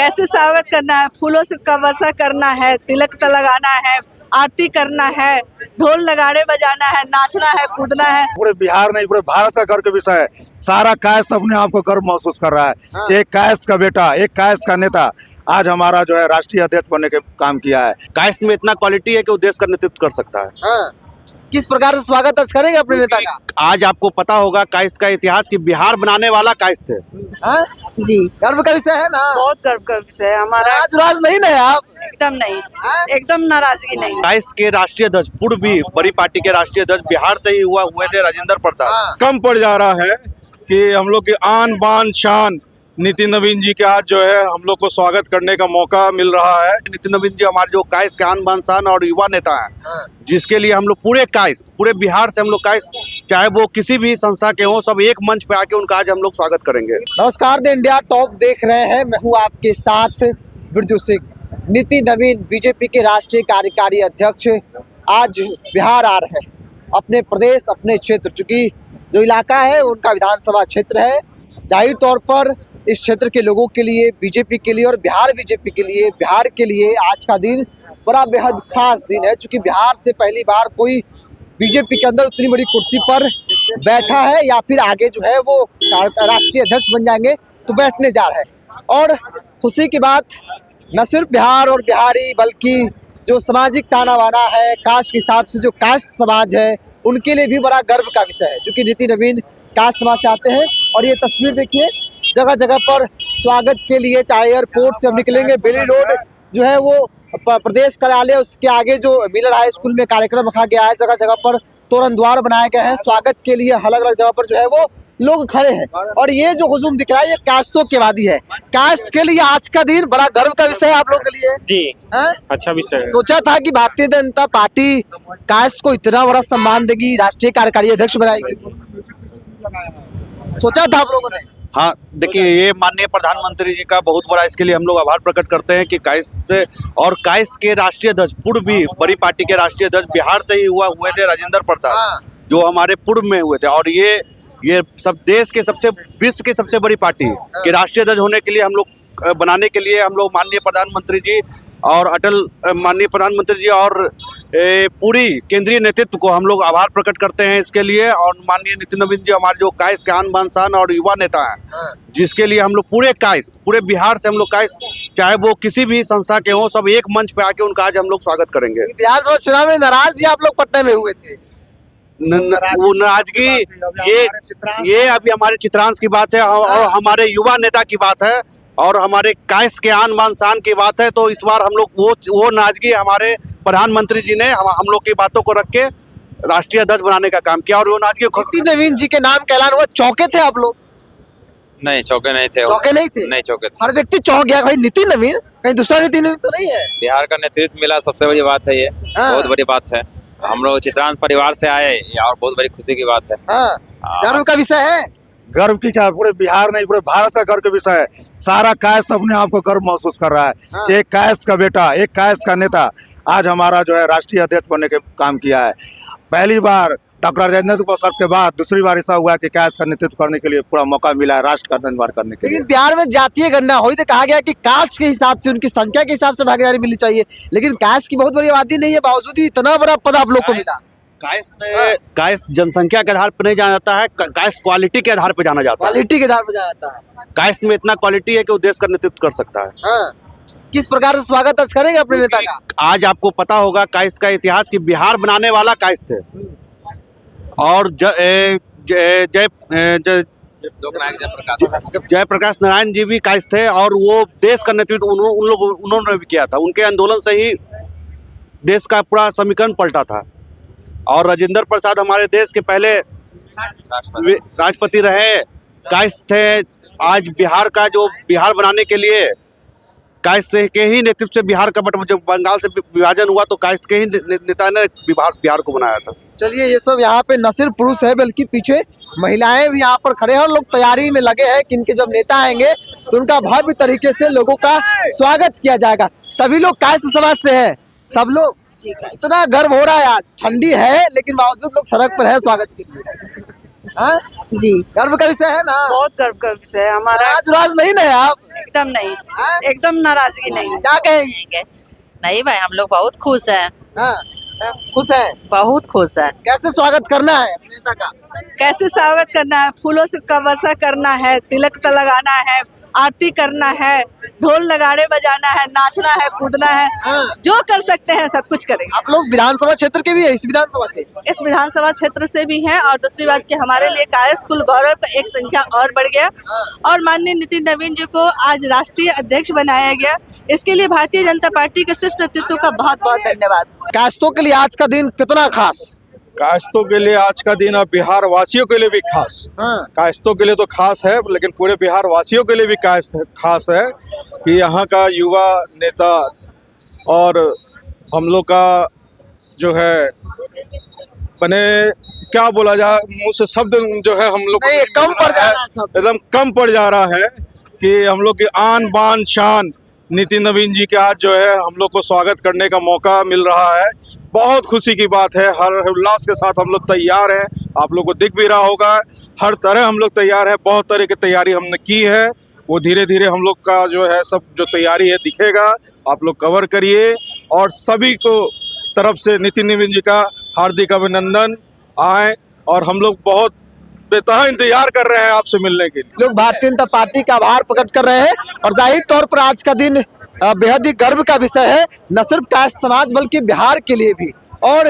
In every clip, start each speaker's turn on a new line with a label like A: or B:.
A: कैसे स्वागत करना है, फूलों से का वर्षा करना है, तिलक लगाना है, आरती करना है, ढोल नगाड़े बजाना है, नाचना है, कूदना है।
B: पूरे बिहार नहीं पूरे भारत का गर्व का विषय है। सारा कायस्थ अपने आप को गर्व महसूस कर रहा है। एक कायस्थ का बेटा, एक कायस्थ का नेता आज हमारा जो है राष्ट्रीय अध्यक्ष बनने के काम किया है।
C: कायस्थ में इतना क्वालिटी है कि वो देश का नेतृत्व कर सकता है।
D: किस प्रकार से स्वागत आज करेंगे अपने नेता का?
C: आज आपको पता होगा कायस्थ का इतिहास कि बिहार बनाने वाला कायस्थ है।
A: जी,
D: गर्व का विषय है ना।
A: बहुत गर्व का विषय है हमारा।
D: राज नहीं ना आप?
A: एकदम नहीं, एकदम नाराजगी नहीं।
C: कायस्थ के राष्ट्रीय ध्वज पूर्व भी बड़ी पार्टी के राष्ट्रीय ध्वज बिहार से ही हुए थे राजेंद्र प्रसाद।
B: कम पड़ जा रहा है कि हम लोग की आन बान शान नितिन नवीन जी के आज जो है हम लोग को स्वागत करने का मौका मिल रहा है।
C: नितिन नवीन जी हमारे जो कायस्थ के आन बान शान और युवा नेता हैं, जिसके लिए हम लोग पूरे कायस्थ पूरे बिहार से हम लोग कायस्थ चाहे वो किसी भी संस्था के हों, सब एक मंच पे आके उनका आज हम लोग स्वागत करेंगे।
D: नमस्कार, द इंडिया टॉप देख रहे हैं। मैं हूँ आपके साथ बिरजू सिंह। नितिन नवीन बीजेपी के राष्ट्रीय कार्यकारी अध्यक्ष आज बिहार आ रहे हैं। अपने प्रदेश, अपने क्षेत्र, चूंकि जो इलाका है उनका विधानसभा क्षेत्र है, जाहिर तौर पर इस क्षेत्र के लोगों के लिए, बीजेपी के लिए और बिहार बीजेपी के लिए, बिहार के लिए आज का दिन बड़ा बेहद खास दिन है। क्योंकि बिहार से पहली बार कोई बीजेपी के अंदर उतनी बड़ी कुर्सी पर बैठा है या फिर आगे जो है वो राष्ट्रीय अध्यक्ष बन जाएंगे तो बैठने जा रहे हैं। और खुशी की बात न सिर्फ बिहार और बिहारी बल्कि जो सामाजिक ताना बाना है, कास्ट के हिसाब से जो कास्ट समाज है उनके लिए भी बड़ा गर्व का विषय है। क्योंकि नितिन नवीन कास्ट समाज से आते हैं और ये तस्वीर देखिए, जगह जगह पर स्वागत के लिए, चाहे एयरपोर्ट से हम निकलेंगे, बेली रोड जो है वो प्रदेश कार्यालय, उसके आगे जो मिलर हाई स्कूल में कार्यक्रम रखा गया है, जगह जगह पर तोरण द्वार बनाए गए हैं स्वागत के लिए। अलग अलग जगह पर जो है वो लोग खड़े हैं और ये जो हुजूम दिख रहा है ये कास्टों के वादी है। कास्ट के लिए आज का दिन बड़ा गर्व का विषय है आप लोगों के लिए।
C: जी, अच्छा विषय है।
D: सोचा था कि भारतीय जनता पार्टी कास्ट को इतना बड़ा सम्मान देगी, राष्ट्रीय कार्यकारी अध्यक्ष बनाएगी? सोचा था आप लोगों ने?
C: हाँ, देखिए, ये माननीय प्रधानमंत्री जी का बहुत बड़ा इसके लिए हम लोग आभार प्रकट करते हैं कि कायस्थ और कायस्थ के राष्ट्रीय ध्वज पूर्व भी बड़ी पार्टी के राष्ट्रीय ध्वज बिहार से ही हुए थे राजेंद्र प्रसाद, जो हमारे पूर्व में हुए थे। और ये सब देश के विश्व के सबसे बड़ी पार्टी के राष्ट्रीय ध्वज होने के लिए हम लोग बनाने के लिए हम लोग माननीय प्रधानमंत्री जी और माननीय प्रधानमंत्री जी और पूरी केंद्रीय नेतृत्व को हम लोग आभार प्रकट करते हैं इसके लिए। और माननीय नितिन नवीन जी हमारे जो कायस्थ के आन बान शान और युवा नेता हैं, जिसके लिए हम लोग पूरे कायस्थ पूरे बिहार से हम लोग कायस्थ चाहे वो किसी भी संस्था के हों, सब एक मंच पे आके उनका आज हम लोग स्वागत करेंगे।
D: विधानसभा चुनाव में नाराज भी आप लोग पटना में हुए थे।
C: वो नाराजगी ये अभी हमारे चित्रांश की बात है और हमारे युवा नेता की बात है और हमारे कायस्थ के आन बान शान की बात है। तो इस बार हम लोग वो नाराजगी हमारे प्रधानमंत्री जी ने हम लोग की बातों को रख के राष्ट्रीय अध्यक्ष बनाने का काम किया और वो नाराजगी
D: नितिन नवीन जी के नाम का ऐलान हुआ, चौके थे आप लोग?
E: नहीं, चौके नहीं थे।
D: चौके नहीं थे?
E: नहीं चौके थे।
D: हर व्यक्ति चौंक गया, भाई नितिन नवीन, कहीं दूसरा नितिन नवीन तो नहीं है?
E: बिहार का नेतृत्व मिला, सबसे बड़ी बात है ये। बहुत बड़ी बात है। हम लोग चित्रांश परिवार से आए और बहुत बड़ी खुशी की बात है।
D: गर्व का विषय है।
B: गर्व की क्या, पूरे बिहार नहीं पूरे भारत का गर्व का विषय है। सारा कायस्थ अपने आप को गर्व महसूस कर रहा है। एक कायस्थ का बेटा, एक कायस्थ का नेता आज हमारा जो है राष्ट्रीय अध्यक्ष बनने के काम किया है। पहली बार डॉक्टर राजेंद्र प्रसाद के बाद दूसरी बार ऐसा हुआ कि कायस्थ का नेतृत्व करने के लिए पूरा मौका मिला है, राष्ट्र का निर्माण करने के लिए।
D: लेकिन बिहार में जातीय गणना हुई तो कहा गया कि कास्ट के हिसाब से, उनकी संख्या के हिसाब से भागीदारी मिलनी चाहिए, लेकिन कास्ट की बहुत बड़ी आबादी नहीं है, बावजूद भी इतना बड़ा पद आप लोग को मिला।
C: कायस्थ जनसंख्या के आधार पर नहीं जाना जाता है, कायस्थ क्वालिटी के आधार पर जाना जाता है।
D: क्वालिटी के आधार पर जाना जाता है।
C: कायस्थ में इतना क्वालिटी है कि वो देश का नेतृत्व कर सकता है।
D: किस प्रकार से स्वागत आज करेंगे अपने नेता का?
C: आज आपको पता होगा कायस्थ का इतिहास कि बिहार बनाने वाला कायस्थ है और जयप्रकाश नारायण जी भी कायस्थ थे और वो देश का नेतृत्व उन्होंने भी किया था। उनके आंदोलन से ही देश का पूरा समीकरण पलटा था। और राजेंद्र प्रसाद हमारे देश के पहले राष्ट्रपति रहे, कायस्थ थे। आज बिहार का जो बिहार बनाने के लिए कायस्थ के ही नेतृत्व से बिहार का जब बंगाल से विभाजन हुआ तो कायस्थ के ही नेता ने बिहार को बनाया था।
D: चलिए, ये सब यहाँ पे न सिर्फ पुरुष है बल्कि पीछे महिलाएं भी यहाँ पर खड़े हैं और लोग तैयारी में लगे हैं कि इनके जब नेता आएंगे तो उनका भव्य तरीके से लोगों का स्वागत किया जाएगा। सभी लोग कायस्थ समाज से हैं, सब लोग। इतना गर्व हो रहा है, आज ठंडी है लेकिन बावजूद लोग सड़क पर है स्वागत के लिए। हाँ?
A: जी
D: गर्व का विषय है ना।
A: बहुत गर्व का विषय है हमारा।
D: नाराज नहीं ना आप?
A: एकदम नहीं,
D: हाँ?
A: एकदम नाराजगी नहीं।
D: क्या कहेंगे?
F: नहीं भाई, हम लोग बहुत खुश हैं,
D: हाँ, खुश है।
F: बहुत खुश हैं।
D: कैसे स्वागत करना है अपने नेता का?
A: कैसे स्वागत करना है, फूलों से का वर्षा करना है, तिलक लगाना है, आरती करना है, ढोल नगाड़े बजाना है, नाचना है, कूदना है,
D: हाँ।
A: जो कर सकते हैं सब कुछ करेंगे।
D: आप लोग विधानसभा क्षेत्र के भी है, इस विधानसभा के?
A: इस विधानसभा क्षेत्र से भी हैं और दूसरी बात कि हमारे लिए कायस्थ कुल गौरव का एक संख्या और बढ़ गया और माननीय नितिन नवीन जी को आज राष्ट्रीय अध्यक्ष बनाया गया। इसके लिए भारतीय जनता पार्टी के शीर्ष नेतृत्व का बहुत बहुत धन्यवाद।
D: कायस्थों के लिए आज का दिन कितना खास?
G: कायस्थों के लिए आज का दिन अब बिहार वासियों के लिए भी खास।
D: हाँ।
G: कायस्थों के लिए तो खास है, लेकिन पूरे बिहार वासियों के लिए भी खास है कि यहाँ का युवा नेता और हम लोग का जो है बने, क्या बोला जाए, मुंह से शब्द जो है हम लोग को
D: नहीं, कम पड़ जा रहा है शब्द।
G: एकदम कम पड़ जा रहा है कि हम लोग की आन बान शान नितिन नवीन जी के आज जो है हम लोग को स्वागत करने का मौका मिल रहा है। बहुत खुशी की बात है, हर उल्लास के साथ हम लोग तैयार हैं। आप लोग को दिख भी रहा होगा, हर तरह हम लोग तैयार हैं। बहुत तरह की तैयारी हमने की है, वो धीरे धीरे हम लोग का जो है सब जो तैयारी है दिखेगा। आप लोग कवर करिए और सभी को तरफ से नितिन नवीन जी का हार्दिक अभिनंदन। आए और हम लोग बहुत बेतहा इंतजार कर रहे हैं आपसे मिलने के लिए।
D: लोग भारतीय जनता पार्टी का आभार प्रकट कर रहे हैं और जाहिर तौर पर आज का दिन बेहद ही गर्व का विषय है, न सिर्फ कायस्थ समाज बल्कि बिहार के लिए भी। और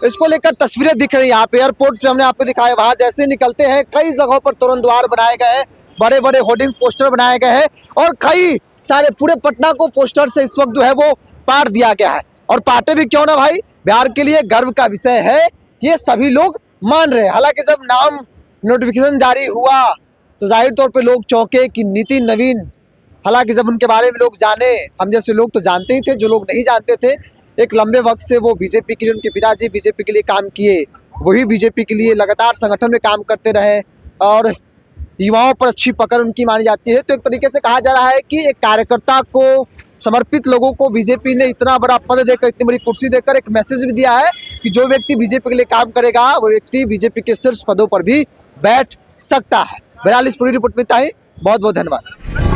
D: इसको लेकर तस्वीरें दिख रही हैं यहाँ पे, एयरपोर्ट पे हमने आपको दिखाया, वहाँ जैसे निकलते हैं कई जगहों पर तोरण द्वार बनाए गए हैं, बड़े बड़े होर्डिंग पोस्टर बनाए गए हैं और कई सारे पूरे पटना को पोस्टर से इस वक्त जो है वो पाट दिया गया है। और पाटे भी क्यों ना भाई, बिहार के लिए गर्व का विषय है, ये सभी लोग मान रहे हैं। हालांकि जब नाम नोटिफिकेशन जारी हुआ तो जाहिर तौर पे लोग चौंके कि नितिन नवीन, हालांकि जब उनके बारे में लोग जाने, हम जैसे लोग तो जानते ही थे, जो लोग नहीं जानते थे, एक लंबे वक्त से वो बीजेपी के लिए, उनके पिताजी बीजेपी के लिए काम किए, वही बीजेपी के लिए लगातार संगठन में काम करते रहे और युवाओं पर अच्छी पकड़ उनकी मानी जाती है। तो एक तरीके से कहा जा रहा है कि एक कार्यकर्ता को, समर्पित लोगों को बीजेपी ने इतना बड़ा पद देकर, इतनी बड़ी कुर्सी देकर एक मैसेज भी दिया है कि जो व्यक्ति बीजेपी के लिए काम करेगा वो व्यक्ति बीजेपी के शीर्ष पदों पर भी बैठ सकता है। बहरहाल इस पूरी रिपोर्ट में इतना ही, बहुत बहुत धन्यवाद।